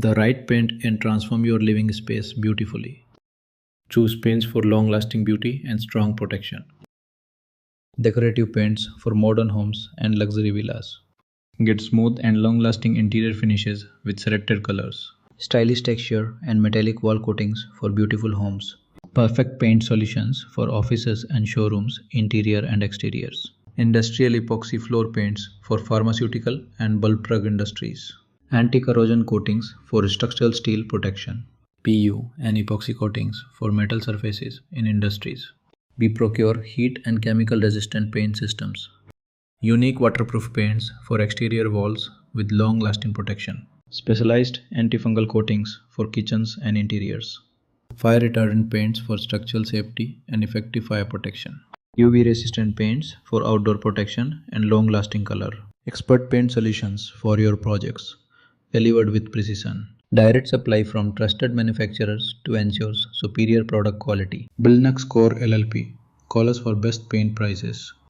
The right paint can transform your living space beautifully. Choose paints for long-lasting beauty and strong protection. Decorative paints for modern homes and luxury villas. Get smooth and long-lasting interior finishes with selected colors. Stylish texture and metallic wall coatings for beautiful homes. Perfect paint solutions for offices and showrooms, interior and exteriors. Industrial epoxy floor paints for pharmaceutical and bulk drug industries. Anti-corrosion coatings for structural steel protection. PU and epoxy coatings for metal surfaces in industries. We procure heat and chemical resistant paint systems. Unique waterproof paints for exterior walls with long-lasting protection. Specialized antifungal coatings for kitchens and interiors. Fire retardant paints for structural safety and effective fire protection. UV resistant paints for outdoor protection and long-lasting color. Expert paint solutions for your projects, delivered with precision. Direct supply from trusted manufacturers to ensure superior product quality. Buildnex Core LLP. Call us for best paint prices.